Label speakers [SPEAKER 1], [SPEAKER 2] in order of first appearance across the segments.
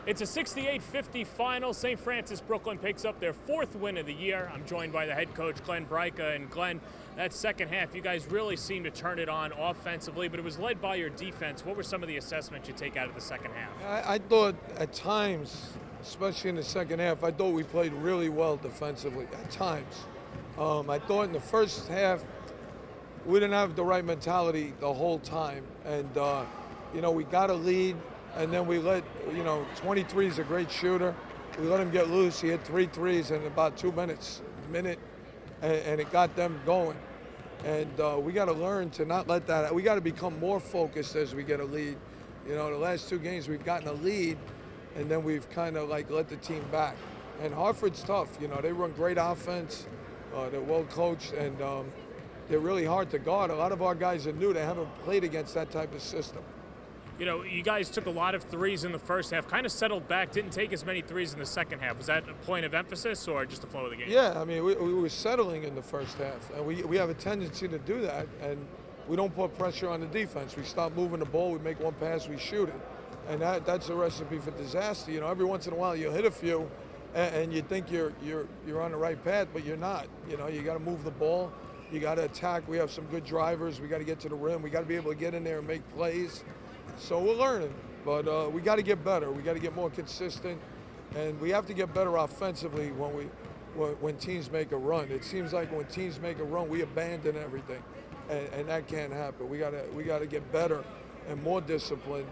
[SPEAKER 1] It's a 68-50 final. St. Francis Brooklyn picks up their 4th win of the year. I'm joined by the head coach, Glenn Braica. And Glenn, that second half, you guys really seemed to turn it on offensively, but it was led by your defense. What were some of the assessments you take out of the second half?
[SPEAKER 2] I thought at times, especially in the second half, I thought we played really well defensively at times. I thought in the first half, we didn't have the right mentality the whole time. And, we got a lead. And then we let, 23 is a great shooter. We let him get loose. He hit 3 threes in about 2 minutes, and it got them going. And we got to learn to not let that. We got to become more focused as we get a lead. The last 2 games we've gotten a lead, and then we've kind of like let the team back. And Hartford's tough. They run great offense. They're well coached, and they're really hard to guard. A lot of our guys are new. They haven't played against that type of system.
[SPEAKER 1] You guys took a lot of threes in the first half, kind of settled back, didn't take as many threes in the second half. Was that a point of emphasis or just the flow of the game?
[SPEAKER 2] Yeah, we were settling in the first half, and we have a tendency to do that, and we don't put pressure on the defense. We stop moving the ball, we make one pass, we shoot it. And that's a recipe for disaster. Every once in a while you'll hit a few, and you think you're on the right path, but you're not. You got to move the ball, you got to attack. We have some good drivers, we got to get to the rim, we got to be able to get in there and make plays. So we're learning, but we got to get better. We got to get more consistent, and we have to get better offensively when teams make a run. It seems like when teams make a run, we abandon everything, and that can't happen. We got to get better and more disciplined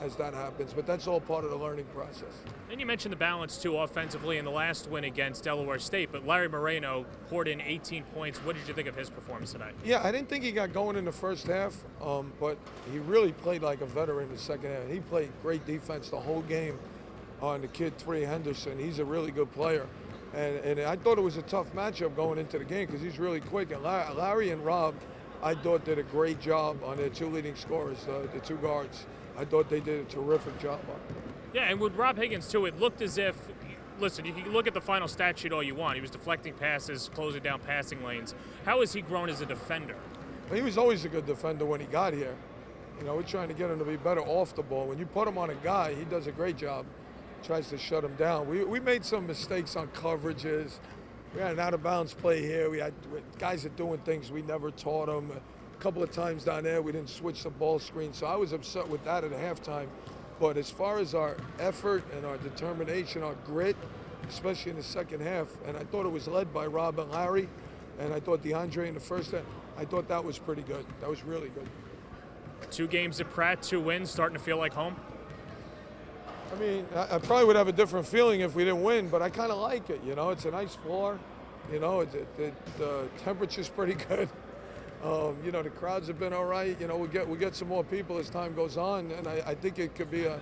[SPEAKER 2] as that happens. But that's all part of the learning process.
[SPEAKER 1] And you mentioned the balance too offensively in the last win against Delaware State, but Larry Moreno poured in 18 points. What did you think of his performance tonight?
[SPEAKER 2] Yeah, I didn't think he got going in the first half, but he really played like a veteran in the second half. He played great defense the whole game on the kid, Trey Henderson. He's a really good player. And I thought it was a tough matchup going into the game because he's really quick. And Larry and Rob, I thought, did a great job on their 2 leading scorers, the 2 guards. I thought they did a terrific job on it.
[SPEAKER 1] Yeah, and with Rob Higgins, too, it looked as if, listen, you can look at the final stat sheet all you want. He was deflecting passes, closing down passing lanes. How has he grown as a defender?
[SPEAKER 2] Well, he was always a good defender when he got here. We're trying to get him to be better off the ball. When you put him on a guy, he does a great job. Tries to shut him down. We made some mistakes on coverages. We had an out-of-bounds play here. We had guys that doing things we never taught them. A couple of times down there, we didn't switch the ball screen. So I was upset with that at halftime. But as far as our effort and our determination, our grit, especially in the second half, and I thought it was led by Rob and Larry, and I thought DeAndre in the first half, I thought that was pretty good. That was really good.
[SPEAKER 1] 2 games at Pratt, 2 wins, starting to feel like home?
[SPEAKER 2] I probably would have a different feeling if we didn't win, but I kind of like it. It's a nice floor. The temperature's pretty good. The crowds have been all right. We'll get some more people as time goes on, and I think it could be a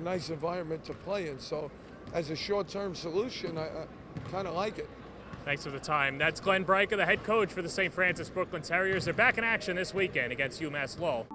[SPEAKER 2] nice environment to play in. So as a short-term solution, I kind of like it.
[SPEAKER 1] Thanks for the time. That's Glenn Braica, the head coach for the St. Francis Brooklyn Terriers. They're back in action this weekend against UMass Lowell.